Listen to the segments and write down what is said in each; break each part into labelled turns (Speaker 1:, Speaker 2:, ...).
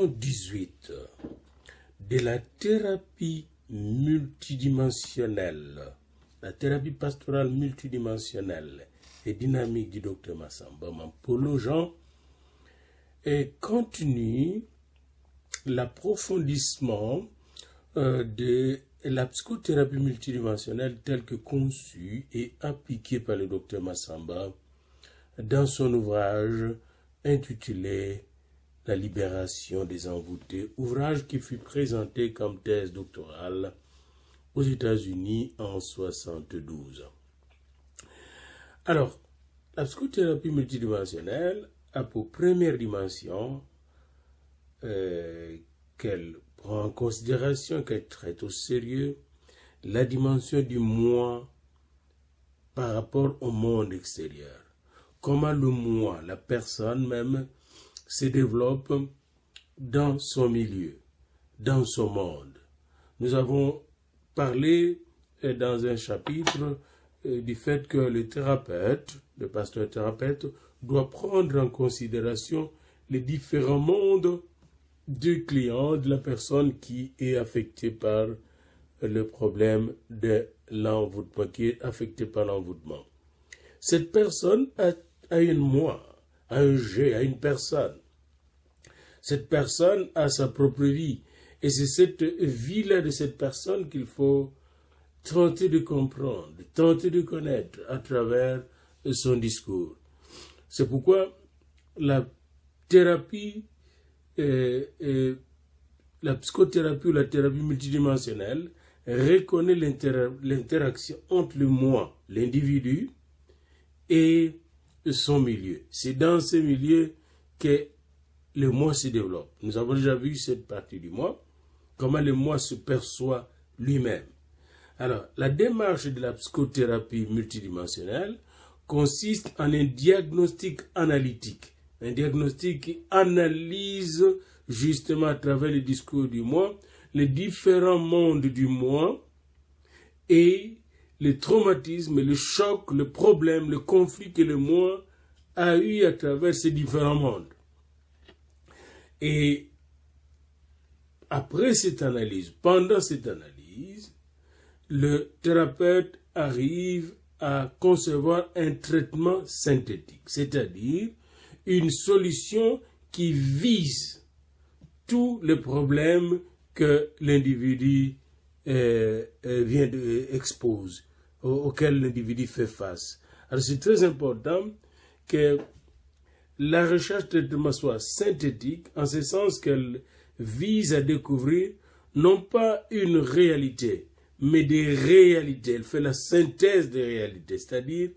Speaker 1: leçon 18 de la thérapie multidimensionnelle, la thérapie pastorale multidimensionnelle et dynamique du Dr Massamba, en prolongeant et continue l'approfondissement de la psychothérapie multidimensionnelle telle que conçue et appliquée par le Dr Massamba dans son ouvrage intitulé La libération des envoûtés, ouvrage qui fut présenté comme thèse doctorale aux États-Unis en 1972. Alors, la psychothérapie multidimensionnelle a pour première dimension qu'elle prend en considération, qu'elle traite au sérieux la dimension du moi par rapport au monde extérieur. Comment le moi, la personne même, se développe dans son milieu, dans son monde. Nous avons parlé dans un chapitre du fait que le thérapeute, le pasteur-thérapeute, doit prendre en considération les différents mondes du client, de la personne qui est affectée par le problème de l'envoûtement, qui est affectée par l'envoûtement. Cette personne a une moi, a un j'ai, a une personne. Cette personne a sa propre vie. Et c'est cette vie-là de cette personne qu'il faut tenter de comprendre, tenter de connaître à travers son discours. C'est pourquoi la thérapie, la psychothérapie ou la thérapie multidimensionnelle reconnaît l'interaction entre le moi, l'individu, et son milieu. C'est dans ce milieu que le moi se développe. Nous avons déjà vu cette partie du moi, comment le moi se perçoit lui-même. Alors, la démarche de la psychothérapie multidimensionnelle consiste en un diagnostic analytique. Un diagnostic qui analyse justement à travers le discours du moi les différents mondes du moi et les traumatismes, le choc, le problème, le conflit que le moi a eu à travers ces différents mondes. Et après cette analyse, pendant cette analyse, le thérapeute arrive à concevoir un traitement synthétique, c'est-à-dire une solution qui vise tous les problèmes que l'individu expose, auxquels l'individu fait face. Alors c'est très important que la recherche de traitement soit synthétique, en ce sens qu'elle vise à découvrir non pas une réalité, mais des réalités. Elle fait la synthèse des réalités, c'est-à-dire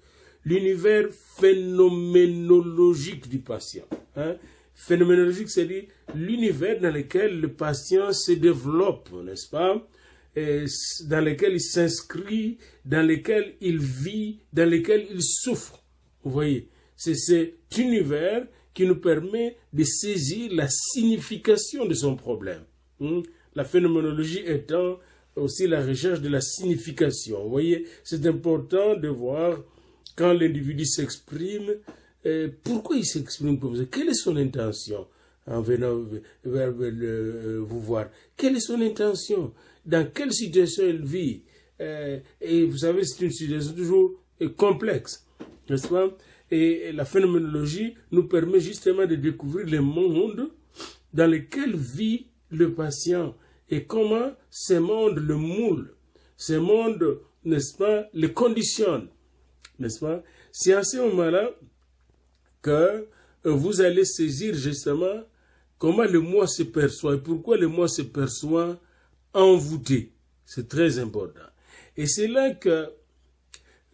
Speaker 1: l'univers phénoménologique du patient. Phénoménologique, c'est-à-dire l'univers dans lequel le patient se développe, n'est-ce pas? Dans lequel il s'inscrit, dans lequel il vit, dans lequel il souffre. Vous voyez, c'est cet univers qui nous permet de saisir la signification de son problème. La phénoménologie étant aussi la recherche de la signification. Vous voyez, c'est important de voir quand l'individu s'exprime, pourquoi il s'exprime comme ça, quelle est son intention en venant vers vous voir, quelle est son intention, dans quelle situation il vit. Et vous savez, c'est une situation toujours complexe, n'est-ce pas? Et la phénoménologie nous permet justement de découvrir les mondes dans lesquels vit le patient et comment ces mondes le moulent, ces mondes, n'est-ce pas, les conditionnent, n'est-ce pas? C'est à ce moment-là que vous allez saisir justement comment le moi se perçoit et pourquoi le moi se perçoit envoûté. C'est très important. Et c'est là que,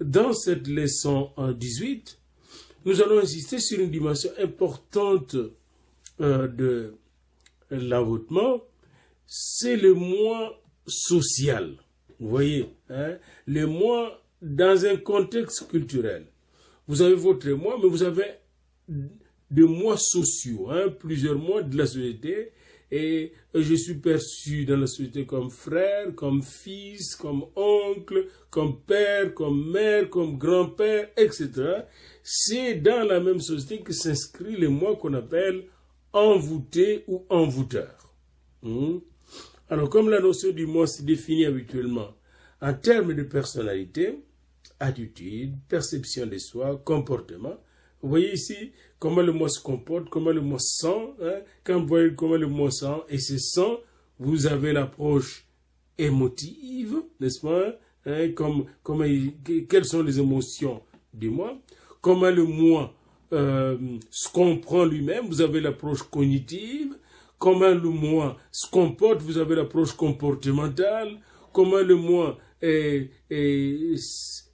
Speaker 1: dans cette leçon 18, nous allons insister sur une dimension importante de l'envoûtement, c'est le moi social. Vous voyez, le moi dans un contexte culturel. Vous avez votre moi, mais vous avez des moi sociaux, plusieurs moi de la société, et je suis perçu dans la société comme frère, comme fils, comme oncle, comme père, comme mère, comme grand-père, etc. C'est dans la même société que s'inscrit le moi qu'on appelle envoûté ou envoûteur. Alors, comme la notion du moi se définit habituellement en termes de personnalité, attitude, perception de soi, comportement, vous voyez ici comment le moi se comporte, comment le moi sent. Quand vous voyez comment le moi sent et se sent, vous avez l'approche émotive, n'est-ce pas? Quelles sont les émotions du moi? Comment le moi se comprend lui-même, vous avez l'approche cognitive. Comment le moi se comporte, vous avez l'approche comportementale. Comment le moi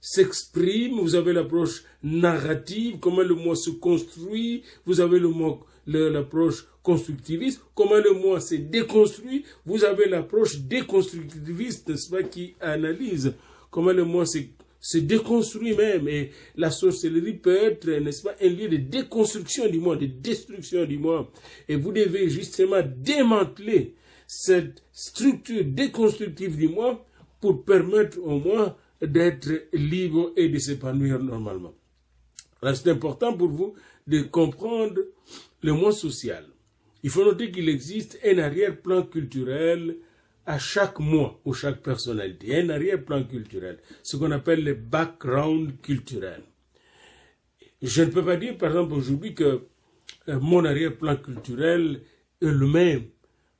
Speaker 1: s'exprime, vous avez l'approche narrative. Comment le moi se construit, vous avez l'approche constructiviste. Comment le moi se déconstruit, vous avez l'approche déconstructiviste, n'est-ce pas, qui analyse comment le moi se déconstruit même. Et la sorcellerie peut être, n'est-ce pas, un lieu de déconstruction du moi, de destruction du moi. Et vous devez justement démanteler cette structure déconstructive du moi pour permettre au moi d'être libre et de s'épanouir normalement. Alors c'est important pour vous de comprendre le moi social. Il faut noter qu'il existe un arrière-plan culturel à chaque moi ou chaque personnalité, un arrière-plan culturel, ce qu'on appelle le background culturel. Je ne peux pas dire, par exemple, aujourd'hui que mon arrière-plan culturel est le même,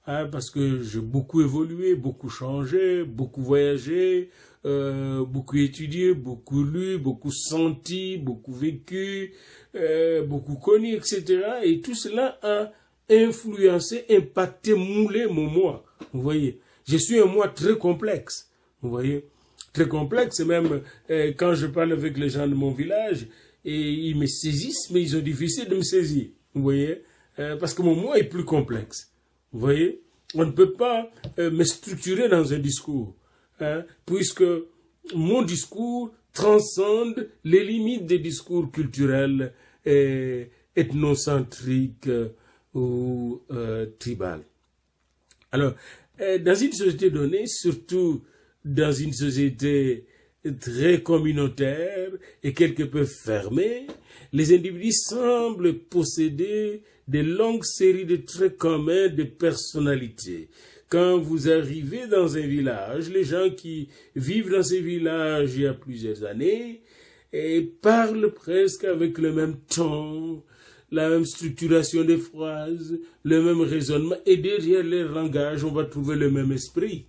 Speaker 1: parce que j'ai beaucoup évolué, beaucoup changé, beaucoup voyagé, beaucoup étudié, beaucoup lu, beaucoup senti, beaucoup vécu, beaucoup connu, etc. Et tout cela a influencé, impacté, moulé mon moi. Vous voyez, je suis un moi très complexe. Vous voyez, très complexe. Et même quand je parle avec les gens de mon village, et ils me saisissent, mais ils ont difficile de me saisir. Vous voyez, parce que mon moi est plus complexe. Vous voyez, on ne peut pas me structurer dans un discours, puisque mon discours transcende les limites des discours culturels, ethnocentriques ou tribal. Alors, dans une société donnée, surtout dans une société très communautaire et quelque peu fermée, les individus semblent posséder de longues séries de traits communs de personnalité. Quand vous arrivez dans un village, les gens qui vivent dans ces villages il y a plusieurs années parlent presque avec le même ton, la même structuration des phrases, le même raisonnement, et derrière leur langage, on va trouver le même esprit.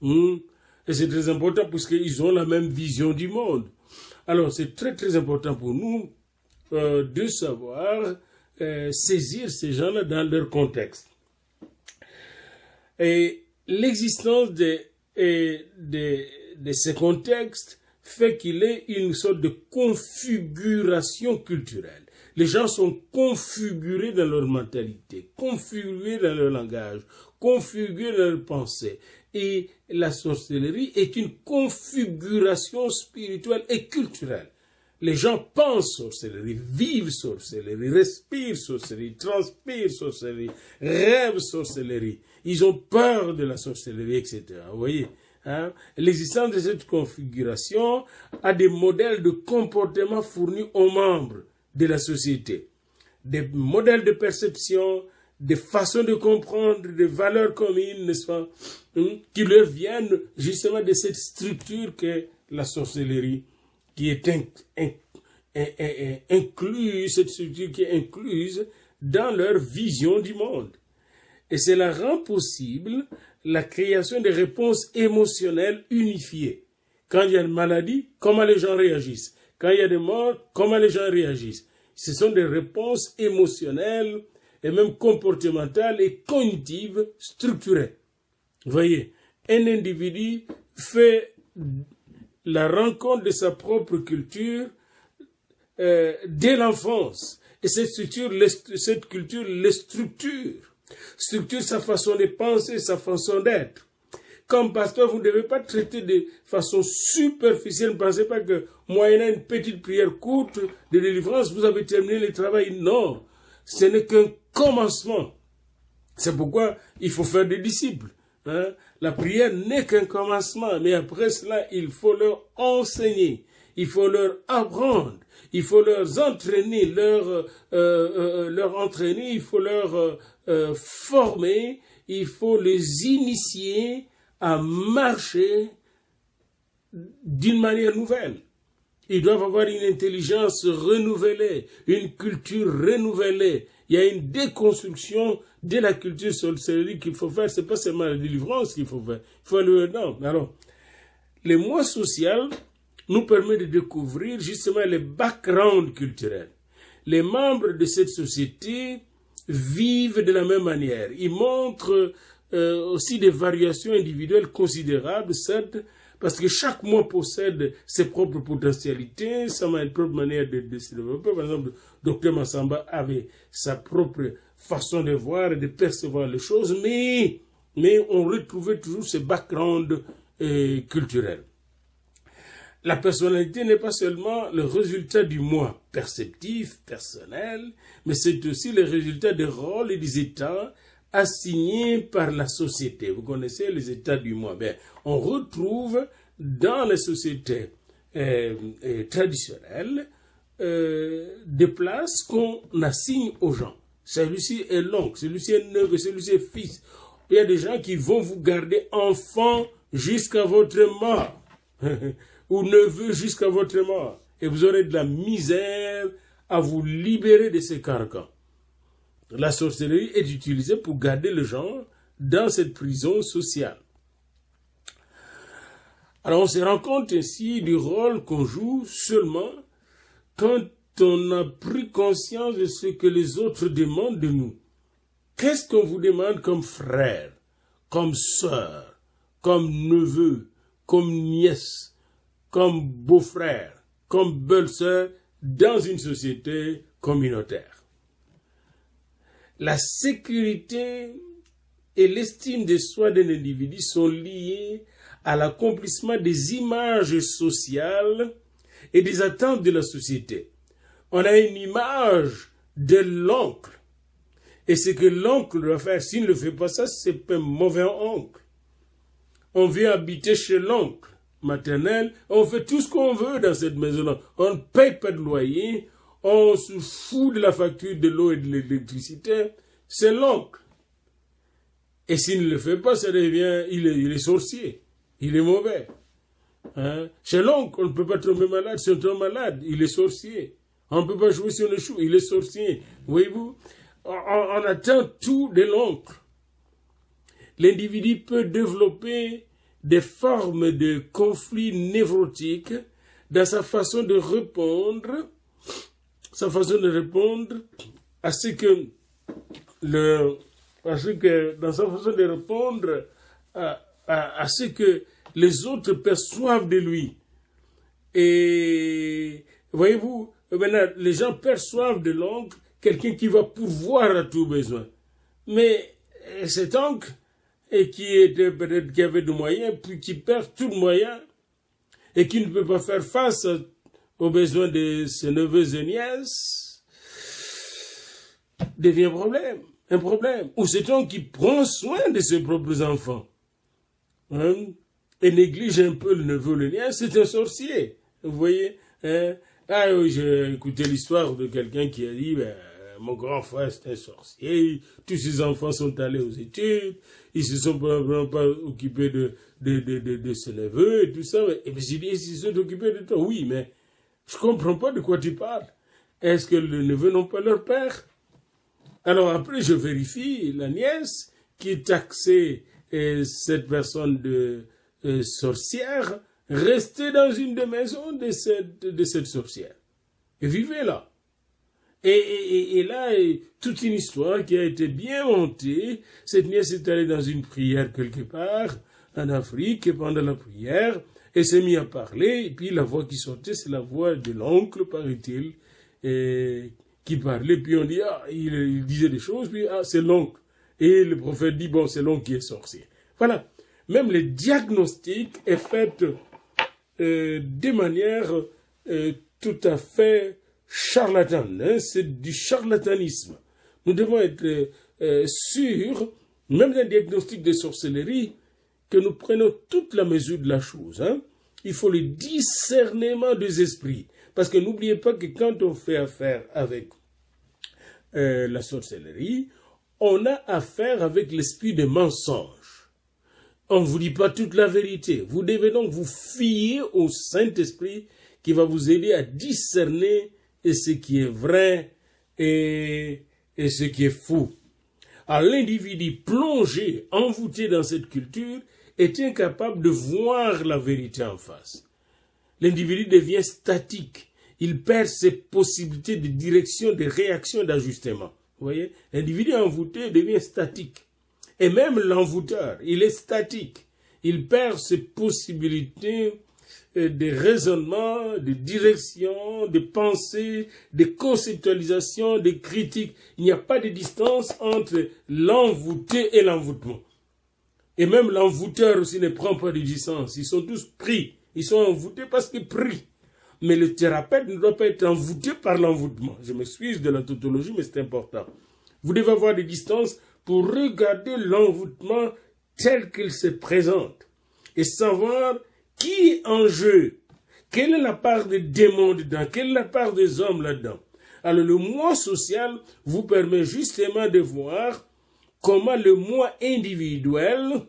Speaker 1: Et c'est très important puisqu'ils ont la même vision du monde. Alors, c'est très très important pour nous de savoir saisir ces gens-là dans leur contexte. Et l'existence de ces contextes fait qu'il est une sorte de configuration culturelle. Les gens sont configurés dans leur mentalité, configurés dans leur langage, configurés dans leur pensée. Et la sorcellerie est une configuration spirituelle et culturelle. Les gens pensent sorcellerie, vivent sorcellerie, respirent sorcellerie, transpirent sorcellerie, rêvent sorcellerie. Ils ont peur de la sorcellerie, etc. Vous voyez, l'existence de cette configuration a des modèles de comportement fournis aux membres de la société. Des modèles de perception, des façons de comprendre, des valeurs communes, n'est-ce pas, qui leur viennent justement de cette structure qu'est la sorcellerie, qui est incluse, cette structure qui est incluse dans leur vision du monde. Et cela rend possible la création de réponses émotionnelles unifiées. Quand il y a une maladie, comment les gens réagissent? Quand il y a des morts, comment les gens réagissent? Ce sont des réponses émotionnelles et même comportementales et cognitives structurées. Vous voyez, un individu fait la rencontre de sa propre culture dès l'enfance. Et cette culture les structure sa façon de penser, sa façon d'être. Comme pasteur, vous ne devez pas traiter de façon superficielle. Ne pensez pas que, moyennant une petite prière courte de délivrance, vous avez terminé le travail. Non, ce n'est qu'un commencement. C'est pourquoi il faut faire des disciples. La prière n'est qu'un commencement, mais après cela, il faut leur enseigner. il faut leur apprendre, il faut leur entraîner, leur entraîner, il faut leur former, il faut les initier à marcher d'une manière nouvelle. Ils doivent avoir une intelligence renouvelée, une culture renouvelée. Il y a une déconstruction de la culture sorcellerie qu'il faut faire. C'est pas seulement la délivrance qu'il faut faire. Il faut aller dedans. Alors, les mois sociaux nous permettent de découvrir justement les backgrounds culturels. Les membres de cette société vivent de la même manière. Ils montrent aussi des variations individuelles considérables, certes, parce que chaque mois possède ses propres potentialités, sa propre manière de se développer. Par exemple, Dr Massamba avait sa propre façon de voir et de percevoir les choses, mais on retrouvait toujours ce background culturel. La personnalité n'est pas seulement le résultat du moi perceptif, personnel, mais c'est aussi le résultat des rôles et des états assignés par la société. Vous connaissez les états du moi. Bien, on retrouve dans les sociétés traditionnelles des places qu'on assigne aux gens. Celui-ci est l'oncle, celui-ci est neveu, celui-ci est fils. Il y a des gens qui vont vous garder enfant jusqu'à votre mort. Ou neveu jusqu'à votre mort. Et vous aurez de la misère à vous libérer de ces carcans. La sorcellerie est utilisée pour garder les gens dans cette prison sociale. Alors on se rend compte ainsi du rôle qu'on joue seulement quand on a pris conscience de ce que les autres demandent de nous. Qu'est-ce qu'on vous demande comme frère, comme sœur, comme neveu, comme nièce, comme beau-frère, comme belle-sœur dans une société communautaire? La sécurité et l'estime de soi d'un individu sont liées à l'accomplissement des images sociales et des attentes de la société. On a une image de l'oncle. Et ce que l'oncle doit faire, s'il ne le fait pas ça, c'est un mauvais oncle. On vient habiter chez l'oncle maternel, on fait tout ce qu'on veut dans cette maison-là. On ne paye pas de loyer, on se fout de la facture de l'eau et de l'électricité. C'est l'oncle. Et s'il ne le fait pas, ça devient, il est sorcier, il est mauvais. Hein? Chez l'oncle, on ne peut pas tomber malade. Si on tombe malade, il est sorcier. On ne peut pas jouer sur le chou, il est sorcier. Voyez-vous, on attend tout de l'oncle. L'individu peut développer des formes de conflits névrotiques dans sa façon de répondre, à ce que dans sa façon de répondre à ce que les autres perçoivent de lui. Et voyez-vous, maintenant, les gens perçoivent de l'oncle quelqu'un qui va pourvoir à tout besoin. Mais cet oncle, et qui avait des moyens, puis qui perd tout moyen, et qui ne peut pas faire face aux besoins de ses neveux et nièces, devient un problème. Ou c'est un qui prend soin de ses propres enfants, hein, et néglige un peu le neveu ou le nièce, c'est un sorcier. Vous voyez, hein? Ah oui, j'ai écouté l'histoire de quelqu'un qui a dit, mon grand frère c'est un sorcier, tous ses enfants sont allés aux études, ils se sont probablement pas occupés de ses neveux et tout ça. Et puis j'ai dit, ils se sont occupés de toi. Oui, mais je comprends pas de quoi tu parles. Est-ce que les neveux n'ont pas leur père? Alors après, je vérifie la nièce qui taxait cette personne de sorcière, restait dans une des maisons de cette sorcière. Et vivait là. Et là, toute une histoire qui a été bien montée. Cette nièce est allée dans une prière quelque part, en Afrique, et pendant la prière, elle s'est mise à parler, et puis la voix qui sortait, c'est la voix de l'oncle, paraît-il, qui parlait, puis on dit, il disait des choses, puis c'est l'oncle. Et le prophète dit, bon, c'est l'oncle qui est sorcier. Voilà. Même le diagnostic est fait de manière tout à fait charlatane, hein, c'est du charlatanisme. Nous devons être sûrs, même d'un diagnostic de sorcellerie, que nous prenons toute la mesure de la chose. Hein. il faut le discernement des esprits. Parce que n'oubliez pas que quand on fait affaire avec la sorcellerie, on a affaire avec l'esprit de mensonge. On ne vous dit pas toute la vérité. Vous devez donc vous fier au Saint-Esprit qui va vous aider à discerner ce qui est vrai et ce qui est faux. Alors l'individu plongé, envoûté dans cette culture, est incapable de voir la vérité en face. L'individu devient statique. Il perd ses possibilités de direction, de réaction, d'ajustement. Vous voyez, l'individu envoûté devient statique. Et même l'envoûteur, il est statique. Il perd ses possibilités de raisonnement, de direction, de pensée, de conceptualisation, de critique. Il n'y a pas de distance entre l'envoûté et l'envoûtement. Et même l'envoûteur aussi ne prend pas de distance. Ils sont tous pris. Ils sont envoûtés parce qu'ils prient. Mais le thérapeute ne doit pas être envoûté par l'envoûtement. Je m'excuse de la tautologie, mais c'est important. Vous devez avoir des distances pour regarder l'envoûtement tel qu'il se présente et savoir qui est en jeu, quelle est la part des démons dedans, quelle est la part des hommes là-dedans. Alors le moi social vous permet justement de voir comment le moi individuel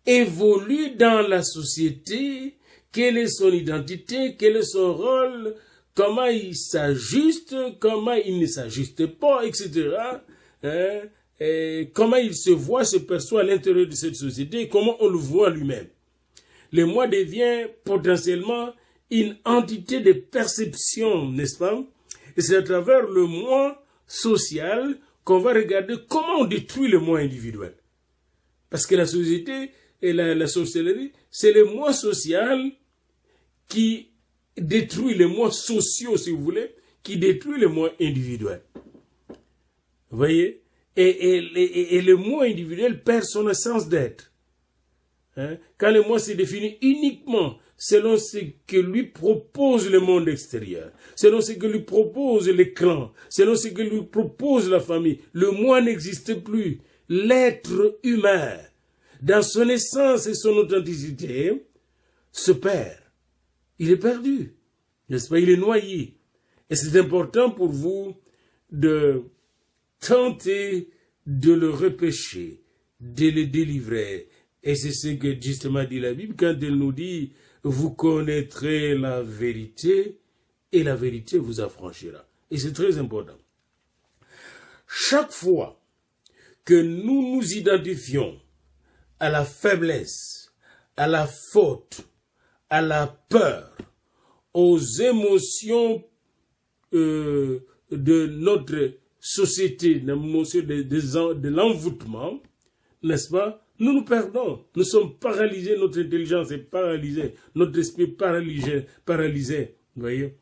Speaker 1: évolue dans la société, quelle est son identité, quel est son rôle, comment il s'ajuste, comment il ne s'ajuste pas, etc. Et comment il se voit, se perçoit à l'intérieur de cette société, et comment on le voit lui-même. Le moi devient potentiellement une entité de perception, n'est-ce pas? Et c'est à travers le moi social qu'on va regarder comment on détruit le moi individuel. Parce que la société et la sorcellerie, c'est le moi social qui détruit les moi sociaux, si vous voulez, qui détruit le moi individuel. Vous voyez? Et le moi individuel perd son essence d'être. Quand le moi se définit uniquement selon ce que lui propose le monde extérieur, selon ce que lui propose les clans, selon ce que lui propose la famille, le moi n'existe plus. L'être humain, dans son essence et son authenticité, se perd. Il est perdu, n'est-ce pas? Il est noyé. Et c'est important pour vous de tenter de le repêcher, de le délivrer. Et c'est ce que justement dit la Bible quand elle nous dit « Vous connaîtrez la vérité et la vérité vous affranchira ». Et c'est très important. Chaque fois que nous nous identifions à la faiblesse, à la faute, à la peur, aux émotions de notre société, l'émotion de l'envoûtement, n'est-ce pas? Nous nous perdons, nous sommes paralysés, notre intelligence est paralysée, notre esprit paralysé, vous voyez.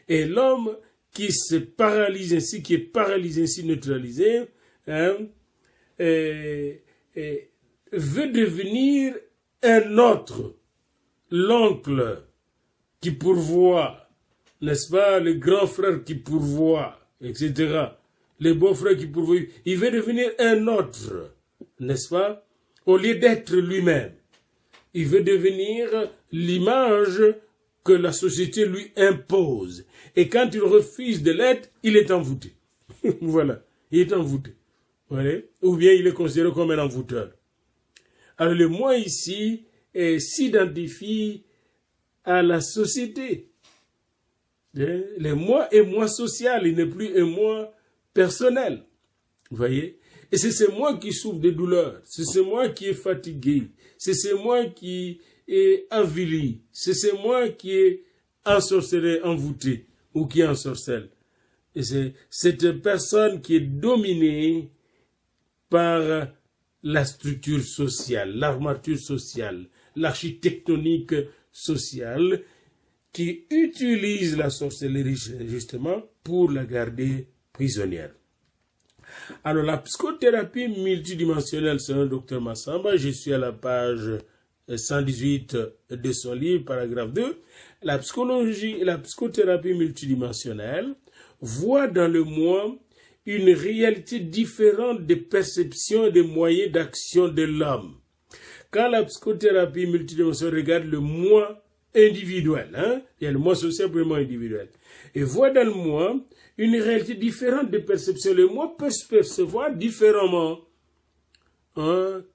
Speaker 1: Et l'homme qui se paralyse ainsi, qui est paralysé ainsi, neutralisé, veut devenir un autre, l'oncle qui pourvoit, n'est-ce pas, le grand frère qui pourvoit, etc. Les beaux-frères qui pourvoient, il veut devenir un autre, n'est-ce pas? Au lieu d'être lui-même, il veut devenir l'image que la société lui impose. Et quand il refuse de l'être, il est envoûté. Voilà, il est envoûté. Voilà. Ou bien il est considéré comme un envoûteur. Alors le moi ici s'identifie à la société. Le moi est moi social, il n'est plus un moi personnel. Vous voyez? Et c'est ce moi qui souffre de douleurs, c'est ce moi qui est fatigué, c'est ce moi qui est avili, c'est ce moi qui est ensorcelé, envoûté, ou qui ensorcelle. Et c'est cette personne qui est dominée par la structure sociale, l'armature sociale, l'architectonique sociale, qui utilise la sorcellerie justement pour la garder prisonnière. Alors, la psychothérapie multidimensionnelle, selon le Dr Massamba, je suis à la page 118 de son livre, paragraphe 2. La psychologie et la psychothérapie multidimensionnelle voient dans le moi une réalité différente des perceptions et des moyens d'action de l'homme. quand la psychothérapie multidimensionnelle regarde le moi individuel, il y a le moi social et le moi individuel, et voit dans le moi une réalité différente de perception. Le moi peut se percevoir différemment,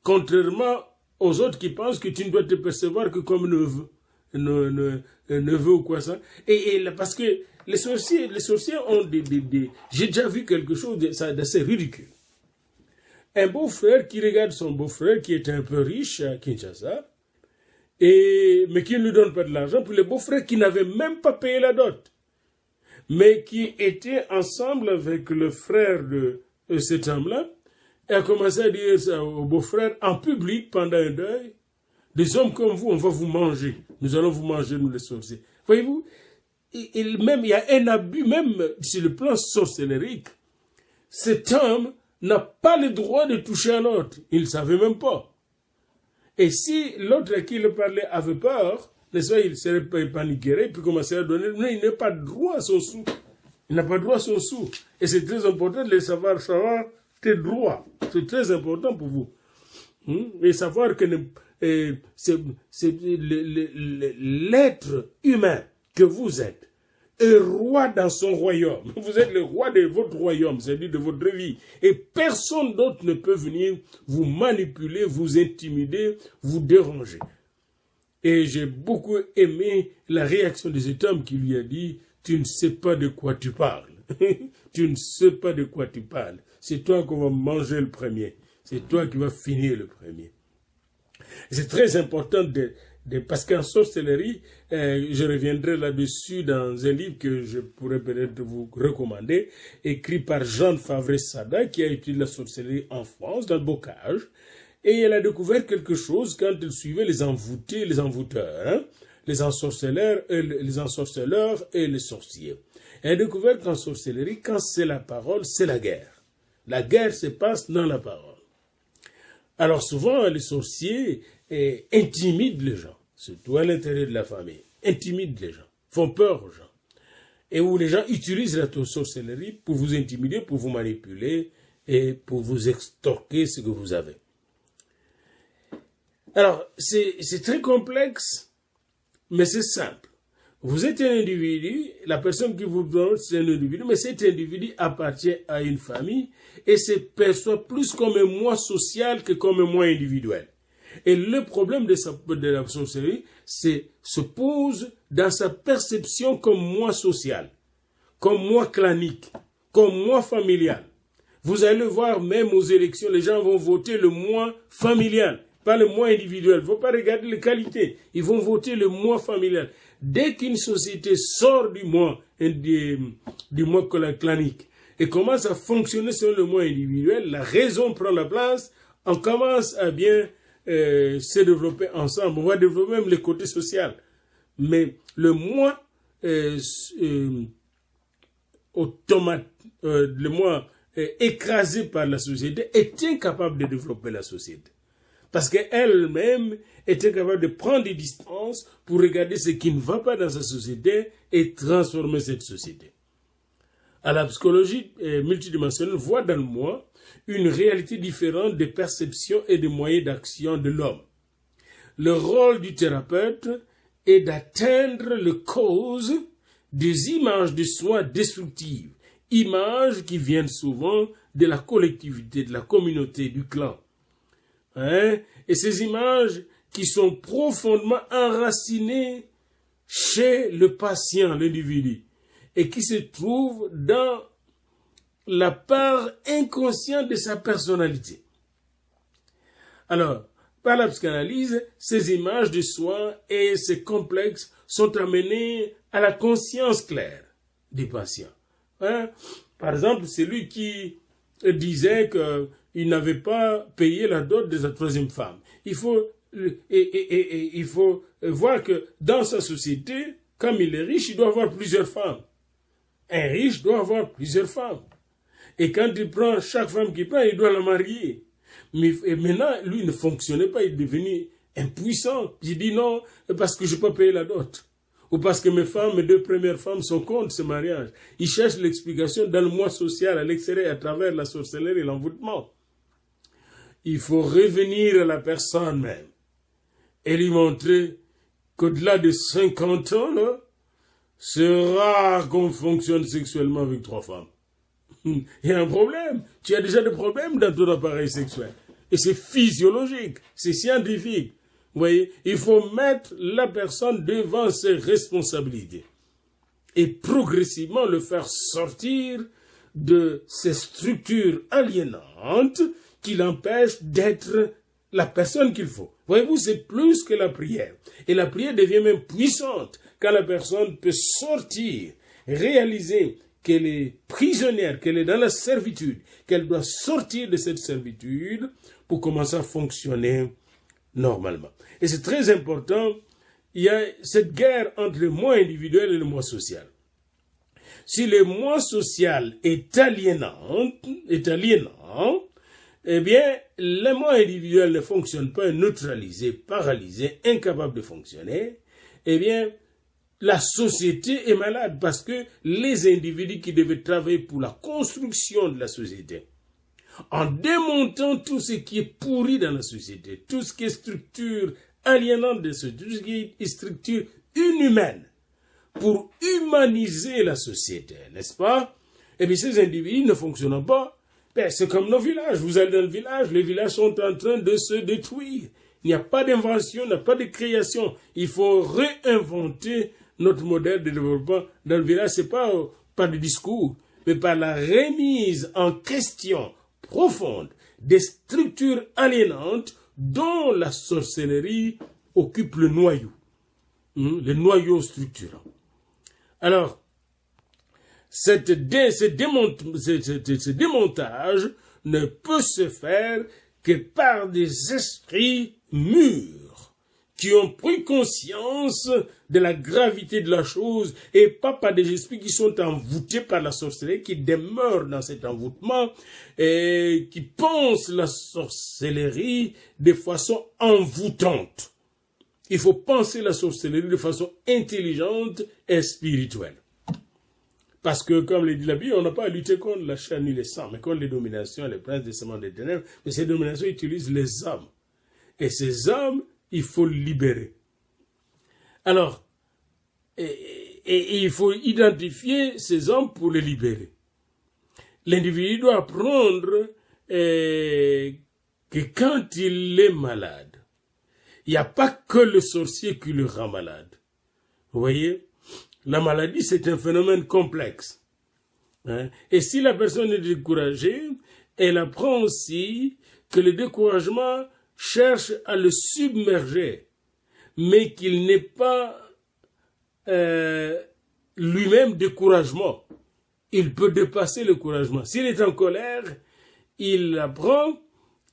Speaker 1: contrairement aux autres qui pensent que tu ne dois te percevoir que comme neveu ou quoi ça. Et parce que les sorciers ont j'ai déjà vu quelque chose d'assez ridicule. Un beau-frère qui regarde son beau-frère qui est un peu riche à Kinshasa, mais qui ne lui donne pas de l'argent, pour le beau-frère qui n'avait même pas payé la dot, mais qui était ensemble avec le frère de cet homme-là, et a commencé à dire ça au beau-frère en public pendant un deuil: des hommes comme vous, on va vous manger. Nous allons vous manger, nous les sorciers. Voyez-vous, il y a un abus, même sur le plan sorcellérique. Cet homme n'a pas le droit de toucher un autre. Il ne savait même pas. Et si l'autre à qui il parlait avait peur, n'est-ce pas, il serait paniqué, puis commençait à donner, mais il n'a pas droit à son sou. Il n'a pas droit à son sou. Et c'est très important de savoir tes droits. C'est très important pour vous. Et savoir que c'est l'être humain que vous êtes est roi dans son royaume. Vous êtes le roi de votre royaume, c'est-à-dire de votre vie. Et personne d'autre ne peut venir vous manipuler, vous intimider, vous déranger. Et j'ai beaucoup aimé la réaction de cet homme qui lui a dit: tu ne sais pas de quoi tu parles. Tu ne sais pas de quoi tu parles. C'est toi qu'on va manger le premier. C'est toi qui vas finir le premier. C'est très important parce qu'en sorcellerie, je reviendrai là-dessus dans un livre que je pourrais peut-être vous recommander, écrit par Jeanne Favre-Sada, qui a étudié la sorcellerie en France, dans le Bocage, et elle a découvert quelque chose quand elle suivait les envoûtés, les envoûteurs, les ensorceleurs et les sorciers. Elle a découvert qu'en sorcellerie, quand c'est la parole, c'est la guerre. La guerre se passe dans la parole. Alors souvent, les sorciers intimident les gens, surtout à l'intérieur de la famille, intimident les gens, font peur aux gens. Et où les gens utilisent la sorcellerie pour vous intimider, pour vous manipuler et pour vous extorquer ce que vous avez. Alors, c'est très complexe, mais c'est simple. Vous êtes un individu, la personne qui vous donne, c'est un individu, mais cet individu appartient à une famille et se perçoit plus comme un moi social que comme un moi individuel. Et le problème de la sorcellerie, se pose dans sa perception comme moi social, comme moi clanique, comme moi familial. Vous allez voir, même aux élections, les gens vont voter le moi familial, pas le moi individuel. Il ne faut pas regarder les qualités, ils vont voter le moi familial. Dès qu'une société sort du moi clanique et commence à fonctionner sur le moi individuel, la raison prend la place, on commence à bien se développer ensemble. On va développer même le côté social. Mais le moi le moi écrasé par la société est incapable de développer la société. Parce qu'elle-même est incapable de prendre des distances pour regarder ce qui ne va pas dans sa société et transformer cette société. À la psychologie multidimensionnelle voit dans le moi une réalité différente des perceptions et des moyens d'action de l'homme. Le rôle du thérapeute est d'atteindre les causes des images de soi destructives, images qui viennent souvent de la collectivité, de la communauté, du clan. Et ces images qui sont profondément enracinées chez le patient, l'individu, et qui se trouvent dans la part inconsciente de sa personnalité. Alors, par la psychanalyse, ces images de soi et ces complexes sont amenés à la conscience claire du patient. Par exemple, celui qui disait qu'il n'avait pas payé la dot de sa troisième femme. Il faut voir que dans sa société, comme il est riche, il doit avoir plusieurs femmes. Un riche doit avoir plusieurs femmes. Et quand il prend chaque femme qu'il prend, il doit la marier. Et maintenant, lui ne fonctionnait pas, il est devenu impuissant. Il dit non, parce que je n'ai pas payé la dot. Ou parce que mes deux premières femmes sont contre ce mariage. Il cherche l'explication dans le moi social, à l'extérieur, à travers la sorcellerie et l'envoûtement. Il faut revenir à la personne même. et lui montrer qu'au-delà de 50 ans, là, c'est rare qu'on fonctionne sexuellement avec 3 femmes. Il y a un problème. Tu as déjà des problèmes dans ton appareil sexuel. Et c'est physiologique, c'est scientifique. Vous voyez, il faut mettre la personne devant ses responsabilités et progressivement le faire sortir de ces structures aliénantes qui l'empêchent d'être la personne qu'il faut. Voyez-vous, c'est plus que la prière. Et la prière devient même puissante quand la personne peut sortir, réaliser qu'elle est prisonnière, qu'elle est dans la servitude, qu'elle doit sortir de cette servitude pour commencer à fonctionner normalement. Et c'est très important, il y a cette guerre entre le moi individuel et le moi social. Si le moi social est aliénant, eh bien, le moi individuel ne fonctionne pas, neutralisé, paralysé, incapable de fonctionner, eh bien, la société est malade parce que les individus qui devaient travailler pour la construction de la société, en démontant tout ce qui est pourri dans la société, tout ce qui est structure aliénante de ce, tout ce qui est structure inhumaine, pour humaniser la société, n'est-ce pas? Et bien ces individus ne fonctionnent pas. Ben, c'est comme nos villages. Vous allez dans le village, les villages sont en train de se détruire. Il n'y a pas d'invention, il n'y a pas de création. Il faut réinventer notre modèle de développement dans le village. C'est pas par des discours, mais par la remise en question profonde des structures aliénantes dont la sorcellerie occupe le noyau structurant. Alors, ce démontage ne peut se faire que par des esprits mûrs qui ont pris conscience de la gravité de la chose et pas par des esprits qui sont envoûtés par la sorcellerie, qui demeurent dans cet envoûtement et qui pensent la sorcellerie de façon envoûtante. Il faut penser la sorcellerie de façon intelligente et spirituelle. Parce que, comme le dit la Bible, on n'a pas à lutter contre la chair ni le sang, mais contre les dominations, les princes des sements des ténèbres. Mais ces dominations utilisent les hommes. Et ces hommes, il faut libérer. Alors, et il faut identifier ces hommes pour les libérer. L'individu doit apprendre que quand il est malade, il n'y a pas que le sorcier qui le rend malade. Vous voyez? La maladie, c'est un phénomène complexe. Et si la personne est découragée, elle apprend aussi que le découragement cherche à le submerger, mais qu'il n'est pas lui-même découragement. Il peut dépasser le découragement. S'il est en colère, il apprend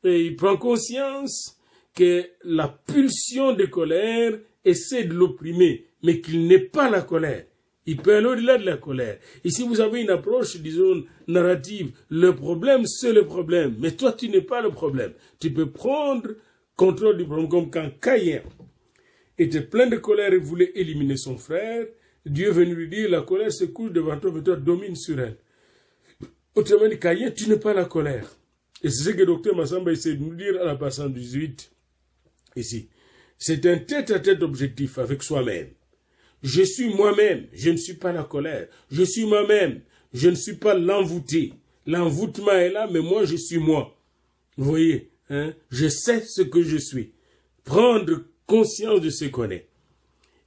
Speaker 1: et il prend conscience que la pulsion de colère essaie de l'opprimer, mais qu'il n'est pas la colère. Il peut aller au-delà de la colère. Et si vous avez une approche, disons, narrative, le problème, c'est le problème. Mais toi, tu n'es pas le problème. Tu peux prendre contrôle du problème, comme quand Caïn était plein de colère et voulait éliminer son frère. Dieu est venu lui dire, la colère se couche devant toi, mais toi domine sur elle. Autrement dit, Caïn, tu n'es pas la colère. Et c'est ce que le Dr Massamba essaie de nous dire à la page 118. Ici, c'est un tête-à-tête objectif avec soi-même. Je suis moi-même, je ne suis pas la colère. Je suis moi-même, je ne suis pas l'envoûté. L'envoûtement est là, mais moi, je suis moi. Vous voyez, je sais ce que je suis. Prendre conscience de ce qu'on est.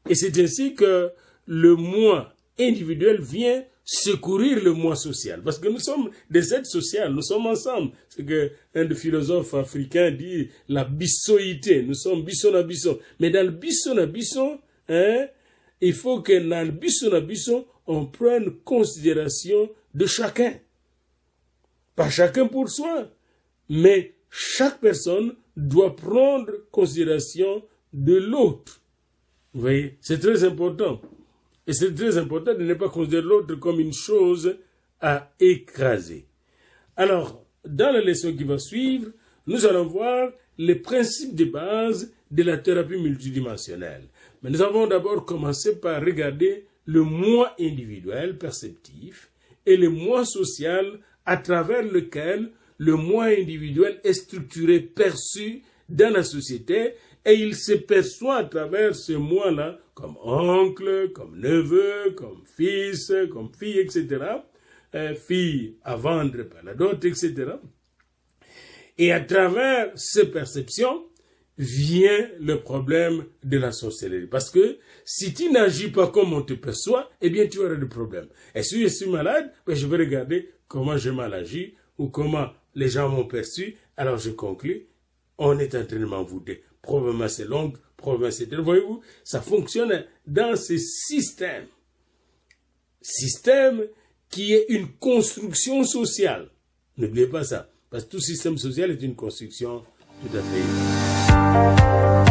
Speaker 1: Et c'est ainsi que le moi individuel vient secourir le moi social. Parce que nous sommes des êtres sociaux, nous sommes ensemble. C'est que un des philosophes africains dit la bissoïté. Nous sommes bisson à bisson. Mais dans le bisson à bisson, il faut que dans le bisson à bisson, on prenne considération de chacun. Pas chacun pour soi, mais chaque personne doit prendre considération de l'autre. Vous voyez, c'est très important. Et c'est très important de ne pas considérer l'autre comme une chose à écraser. Alors, dans la leçon qui va suivre, nous allons voir les principes de base de la thérapie multidimensionnelle. Mais nous avons d'abord commencé par regarder le moi individuel perceptif et le moi social à travers lequel le moi individuel est structuré, perçu dans la société et il se perçoit à travers ce moi-là comme oncle, comme neveu, comme fils, comme fille, etc. Fille à vendre par la dot, etc. Et à travers ces perceptions vient le problème de la sorcellerie. Parce que si tu n'agis pas comme on te perçoit, eh bien tu auras des problèmes. Et si je suis malade, ben, je vais regarder comment j'ai mal agi ou comment les gens m'ont perçu. Alors je conclus, on est en train de m'envoûter. Probablement c'est long, probablement c'est... Voyez-vous, ça fonctionne dans ce système. Système qui est une construction sociale. N'oubliez pas ça. Parce que tout système social est une construction tout à fait.